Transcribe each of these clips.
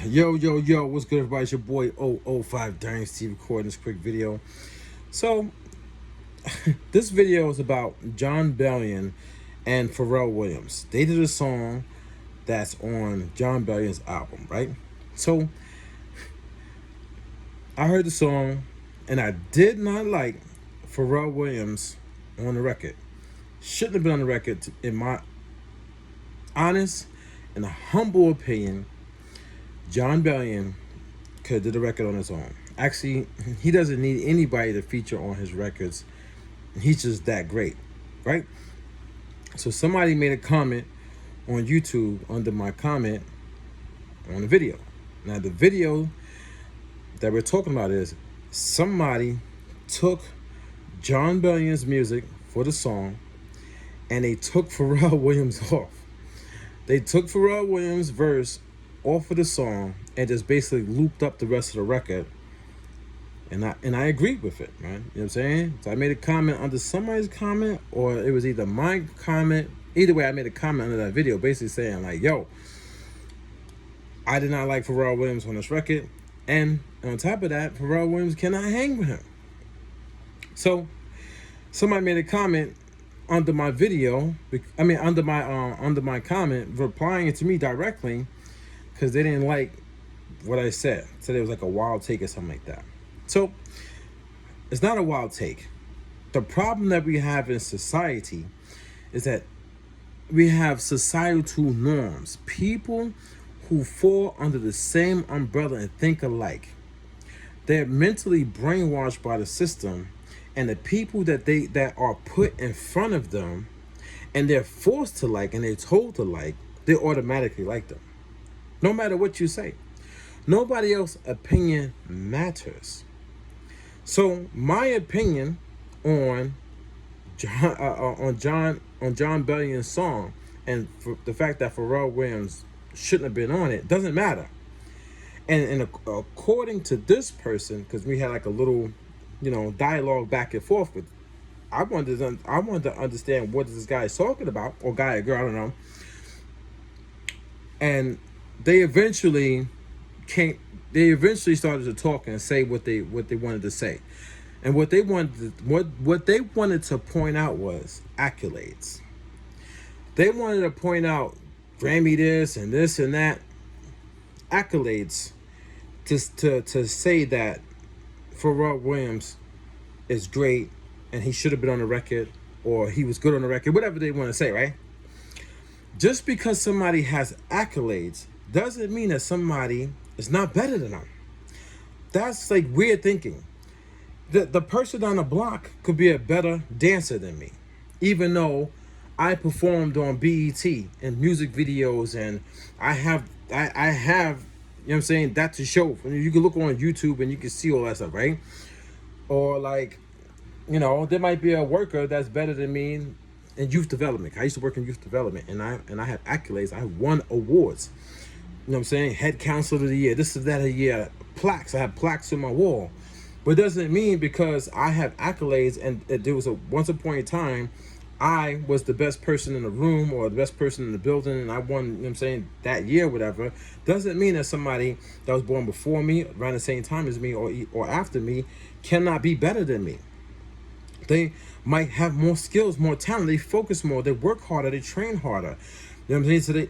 Yo, what's good, everybody? It's your boy 005 Dynasty recording this quick video. So, this video is about Jon Bellion and Pharrell Williams. They did a song that's on Jon Bellion's album, right? So, I heard the song, and I did not like Pharrell Williams on the record. Shouldn't have been on the record, in my honest and humble opinion. Jon Bellion could have did a record on his own. Actually, he doesn't need anybody to feature on his records. He's just that great, right? So somebody made a comment on YouTube under my comment on the video. Now, the video that we're talking about is somebody took Jon Bellion's music for the song and they took Pharrell Williams off. They took Pharrell Williams' verse off of the song and just basically looped up the rest of the record, and I agreed with it, man. You know what I'm saying? So I made a comment under somebody's comment, or it was either my comment. Either way, I made a comment under that video basically saying like, yo, I did not like Pharrell Williams on this record, and on top of that, Pharrell Williams cannot hang with him. So somebody made a comment under my video, under my comment, replying to me directly, because they didn't like what I said. Said it was like a wild take or something like that. So, it's not a wild take. The problem that we have in society is that we have societal norms. People who fall under the same umbrella and think alike. They're mentally brainwashed by the system, and the people that are put in front of them and they're forced to like and they're told to like, they automatically like them. No matter what you say. Nobody else's opinion matters. So my opinion on Jon Bellion's song and for the fact that Pharrell Williams shouldn't have been on it doesn't matter. And according to this person, because we had like a little, dialogue back and forth with, I wanted to understand what this guy is talking about, or guy or girl, I don't know. And they eventually started to talk and say what they wanted to say. And what they wanted to point out was accolades. They wanted to point out Grammy this and this and that. Accolades to say that Pharrell Williams is great and he should have been on the record, or he was good on the record, whatever they want to say, right? Just because somebody has accolades doesn't mean that somebody is not better than them. That's like weird thinking. The person on the block could be a better dancer than me, even though I performed on BET and music videos, and I have, you know what I'm saying, that to show. You can look on YouTube and you can see all that stuff, right? Or like, there might be a worker that's better than me in youth development. I used to work in youth development, and I have accolades. I won awards. You know what I'm saying? Head counselor of the year, this is that a year, plaques. I have plaques on my wall. But it doesn't mean because I have accolades and there was once upon a time I was the best person in the room or the best person in the building and I won, you know what I'm saying, that year, whatever, doesn't mean that somebody that was born before me, around the same time as me, or after me, cannot be better than me. They might have more skills, more talent, they focus more, they work harder, they train harder. You know what I'm saying? So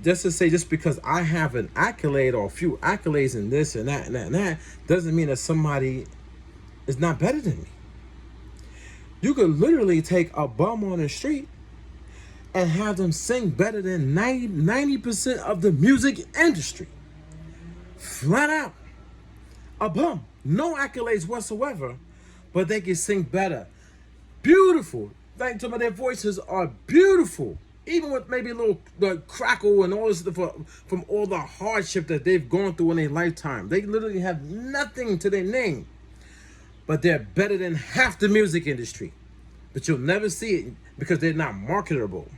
just to say, just because I have an accolade or a few accolades in this and that and that and that, doesn't mean that somebody is not better than me. You could literally take a bum on the street and have them sing better than 90% of the music industry. Flat out. A bum. No accolades whatsoever, but they can sing better. Beautiful. Like, some of their voices are beautiful. Even with maybe a little crackle and all this stuff from all the hardship that they've gone through in their lifetime. They literally have nothing to their name. But they're better than half the music industry. But you'll never see it because they're not marketable.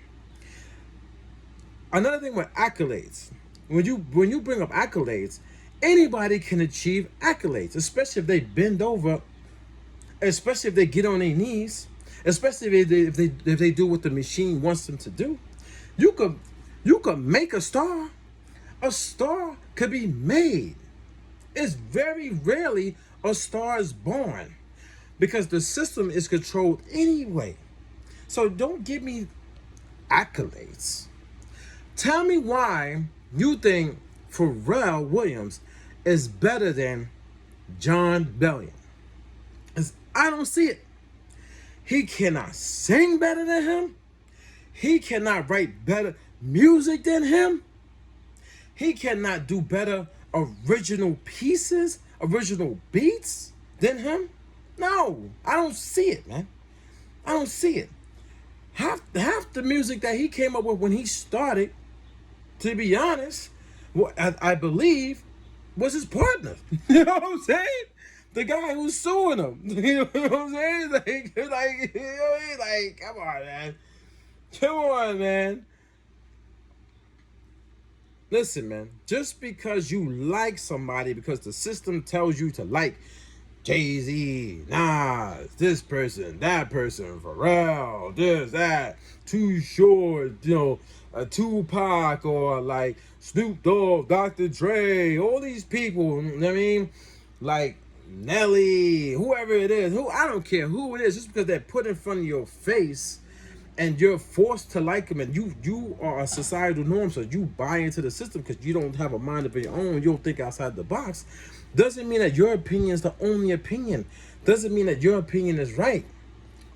Another thing with accolades. When you bring up accolades, anybody can achieve accolades, especially if they bend over, especially if they get on their knees, especially if they do what the machine wants them to do. You could make a star. A star could be made. It's very rarely a star is born because the system is controlled anyway. So don't give me accolades. Tell me why you think Pharrell Williams is better than Jon Bellion. 'Cause I don't see it. He cannot sing better than him. He cannot write better music than him. He cannot do better original pieces, original beats than him. No, I don't see it, man. I don't see it. Half the music that he came up with when he started, to be honest, I believe, was his partner. You know what I'm saying? The guy who's suing him. You know what I'm saying? Like, come on, man. Come on, man. Listen, man. Just because you like somebody, because the system tells you to like Jay-Z, Nas, this person, that person, Pharrell, this, that, Too Short, Tupac, or like Snoop Dogg, Dr. Dre, all these people, you know what I mean? Like Nelly, whoever it is, I don't care who it is, just because they're put in front of your face and you're forced to like them, and you are a societal norm, so you buy into the system because you don't have a mind of your own, you don't think outside the box, doesn't mean that your opinion is the only opinion. Doesn't mean that your opinion is right.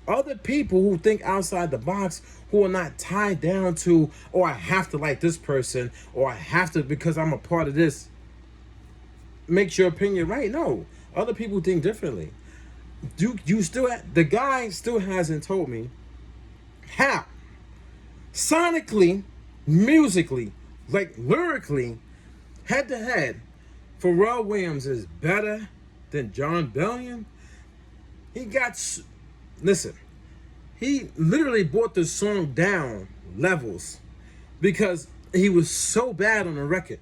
Other people who think outside the box, who are not tied down to, oh, I have to like this person, or I have to because I'm a part of this, makes your opinion right. No, other people think differently. The guy still hasn't told me how, sonically, musically, like lyrically, head to head, Pharrell Williams is better than Jon Bellion. Listen, he literally brought the song down levels because he was so bad on the record.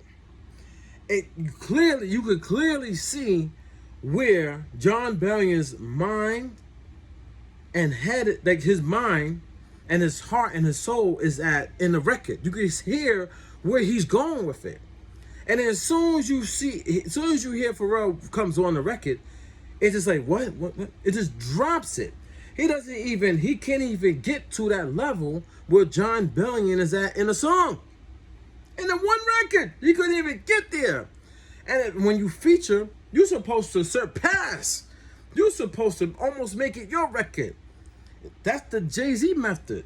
You could clearly see where Jon Bellion's mind and head, like his mind and his heart and his soul is at in the record. You can hear where he's going with it. And then as soon as you hear Pharrell comes on the record, it's just like, what? It just drops it. He can't even get to that level where Jon Bellion is at in a song. In the one record, he couldn't even get there. And when you feature, you're supposed to surpass. You're supposed to almost make it your record. That's the Jay-Z method.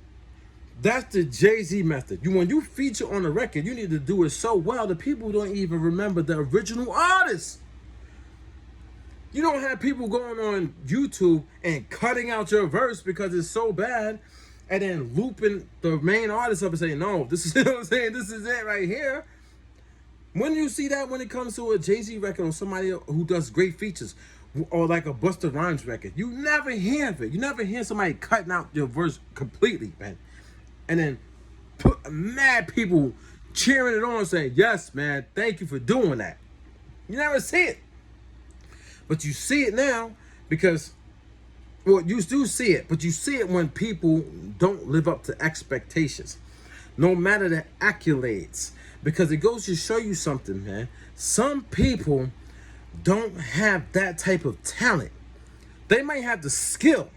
That's the Jay-Z method. When you feature on a record, you need to do it so well that people don't even remember the original artist. You don't have people going on YouTube and cutting out your verse because it's so bad, and then looping the main artist up and saying, no, this is, you know what I'm saying, this is it right here. When you see that when it comes to a Jay-Z record or somebody who does great features, or like a Busta Rhymes record, you never hear of it. You never hear somebody cutting out your verse completely, man. And then put mad people cheering it on saying, yes, man, thank you for doing that. You never see it. But you see it now because, well, you do see it, but you see it when people don't live up to expectations, no matter the accolades, because it goes to show you something, man. Some people don't have that type of talent. They might have the skill.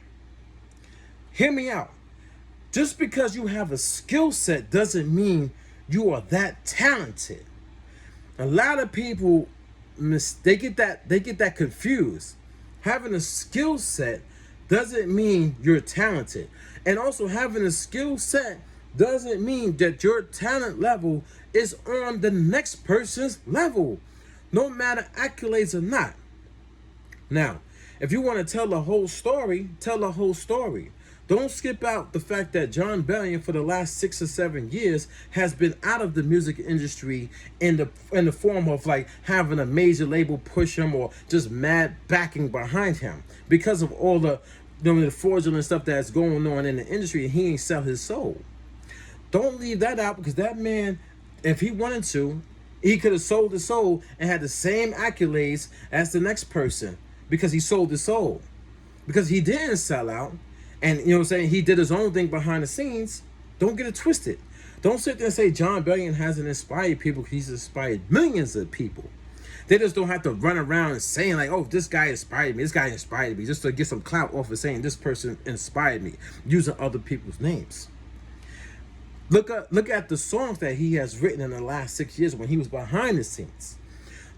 Hear me out. Just because you have a skill set doesn't mean you are that talented. A lot of people they get that confused. Having a skill set doesn't mean you're talented. And also having a skill set doesn't mean that your talent level is on the next person's level, no matter accolades or not. Now, if you want to tell the whole story, tell the whole story. Don't skip out the fact that Jon Bellion for the last 6 or 7 years has been out of the music industry in the form of like having a major label push him or just mad backing behind him because of all the fraudulent stuff that's going on in the industry, and he ain't sell his soul. Don't leave that out, because that man, if he wanted to, he could have sold his soul and had the same accolades as the next person because he sold his soul. Because he didn't sell out, and you know what I'm saying, he did his own thing behind the scenes. Don't get it twisted. Don't sit there and say Jon Bellion hasn't inspired people, because he's inspired millions of people. They just don't have to run around saying like, oh, this guy inspired me, this guy inspired me, just to get some clout off of saying this person inspired me, using other people's names. Look at the songs that he has written in the last 6 years when he was behind the scenes.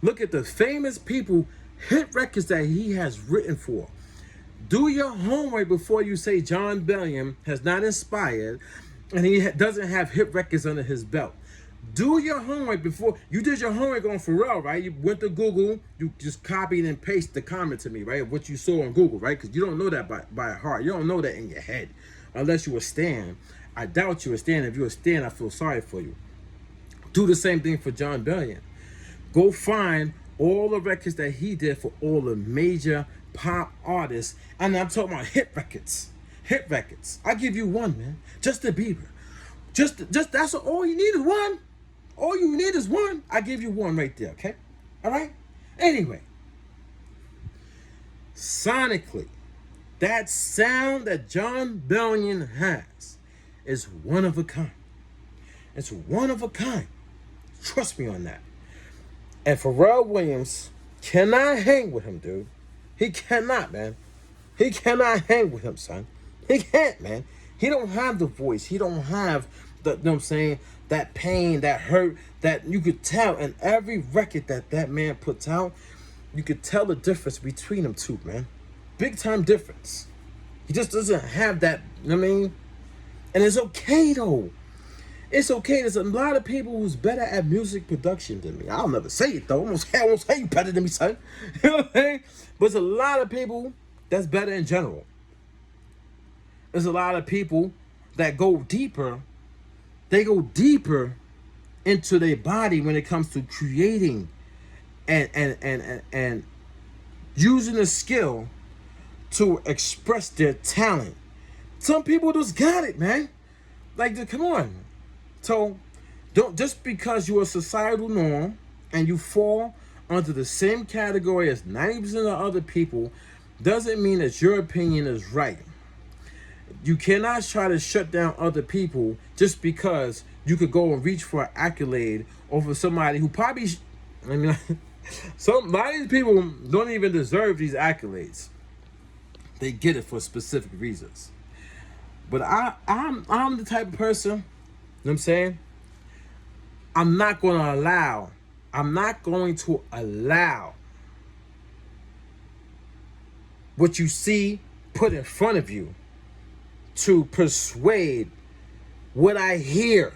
Look at the famous people, hit records that he has written for. Do your homework before you say Jon Bellion has not inspired and he doesn't have hit records under his belt. Do your homework before you did your homework on Pharrell, right? You went to Google, you just copied and pasted the comment to me, right, of what you saw on Google, right? Because you don't know that by heart. You don't know that in your head, unless you were Stan. I doubt you were Stan. If you were Stan, I feel sorry for you. Do the same thing for Jon Bellion. Go find all the records that he did for all the major pop artists, and I'm talking about hit records. Hit records. I give you one, man. Justin Bieber. Just that's all you need is one. All you need is one. I give you one right there, okay? All right? Anyway, sonically, that sound that Jon Bellion has is one of a kind. It's one of a kind. Trust me on that. And Pharrell Williams cannot hang with him, dude. He cannot, man. He cannot hang with him, son. He can't, man. He don't have the voice. He don't have the, you know what I'm saying, that pain, that hurt, that you could tell in every record that man puts out. You could tell the difference between them two, man. Big time difference. He just doesn't have that, you know what I mean? And it's okay, though. It's okay. There's a lot of people who's better at music production than me. I'll never say it, though. I won't say you better than me, son. You know what I'm saying? But there's a lot of people that's better in general. There's a lot of people that go deeper. They go deeper into their body when it comes to creating and using a skill to express their talent. Some people just got it, man. Like, come on. So, don't, just because you're a societal norm and you fall under the same category as 90% of other people, doesn't mean that your opinion is right. You cannot try to shut down other people just because you could go and reach for an accolade over somebody who probably, a lot of these people don't even deserve these accolades. They get it for specific reasons. But I'm the type of person, you know what I'm saying? I'm not going to allow what you see put in front of you to persuade what I hear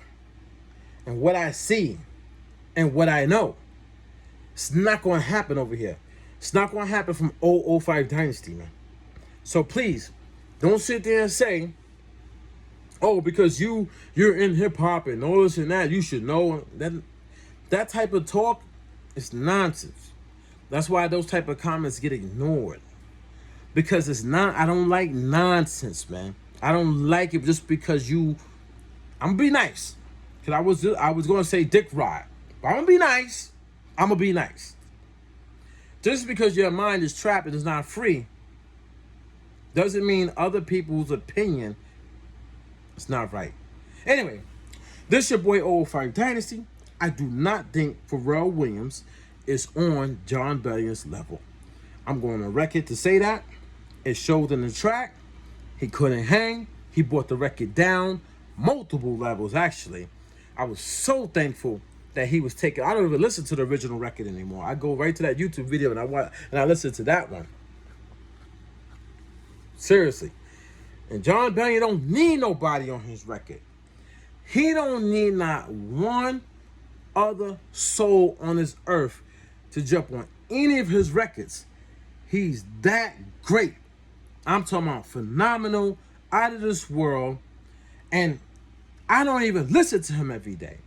and what I see and what I know. It's not going to happen over here. It's not going to happen from 005 Dynasty, man. So please, don't sit there and say, oh, because you're in hip-hop and all this and that, you should know. That type of talk is nonsense. That's why those type of comments get ignored. Because it's not, I don't like nonsense, man. I don't like it just because I'm gonna be nice. Cause I was gonna say dick ride. But I'm gonna be nice. I'm gonna be nice. Just because your mind is trapped and is not free doesn't mean other people's opinion is not right. Anyway, this your boy 005 Dynasty. I do not think Pharrell Williams is on Jon Bellion's level. I'm going on record to say that. It showed in the track. He couldn't hang. He brought the record down multiple levels, actually. I was so thankful that he was taken. I don't even listen to the original record anymore. I go right to that YouTube video and I listen to that one. Seriously. And Jon Bellion don't need nobody on his record. He don't need not one other soul on this earth to jump on any of his records. He's that great. I'm talking about phenomenal, out of this world, and I don't even listen to him every day.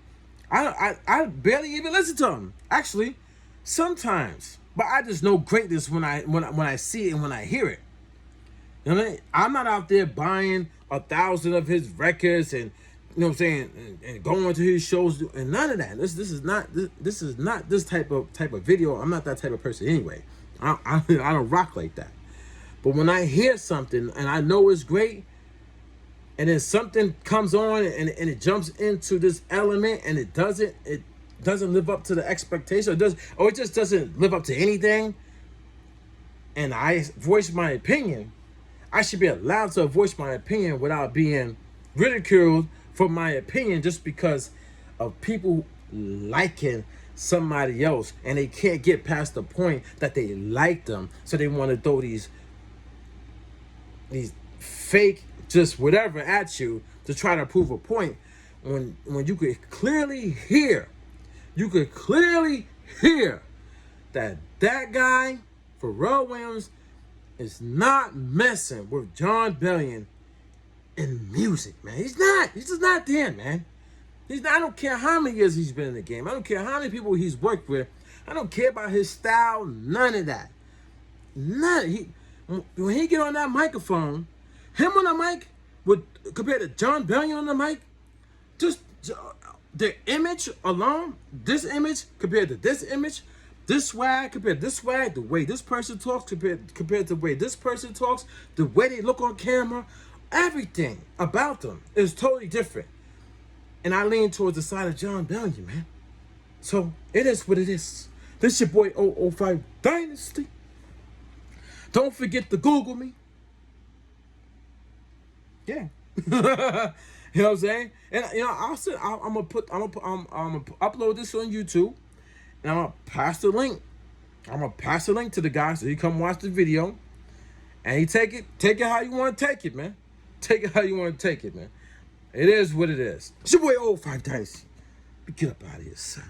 I barely even listen to him. Actually, sometimes, but I just know greatness when I see it and when I hear it. You know what I mean? I'm not out there buying 1,000 of his records and, you know what I'm saying, and going to his shows and none of that. This is not this type of video. I'm not that type of person anyway. I don't rock like that. But when I hear something and I know it's great, and then something comes on and it jumps into this element and it doesn't live up to the expectation, or it just doesn't live up to anything, and I voice my opinion, I should be allowed to voice my opinion without being ridiculed for my opinion just because of people liking somebody else, and they can't get past the point that they like them, so they want to throw these fake just whatever at you to try to prove a point, when you could clearly hear that guy Pharrell Williams is not messing with Jon Bellion in music, man. He's just not there, man. He's not. I don't care how many years he's been in the game. I don't care how many people he's worked with. I don't care about his style. None of that. None. When he get on that microphone, him on the mic, compared to Jon Bellion on the mic, just the image alone, this image compared to this image, this swag compared to this swag, the way this person talks compared to the way this person talks, the way they look on camera, everything about them is totally different. And I lean towards the side of Jon Bellion, man. So it is what it is. This your boy 005 Dynasty. Don't forget to Google me. Yeah. You know what I'm saying? And I'm gonna upload this on YouTube, and I'm gonna pass the link. I'm gonna pass the link to the guy so he come watch the video, and he take it how you want to take it, man. Take it how you want to take it, man. It is what it is. It's your boy 005 Dynasty. Get up out of here, son.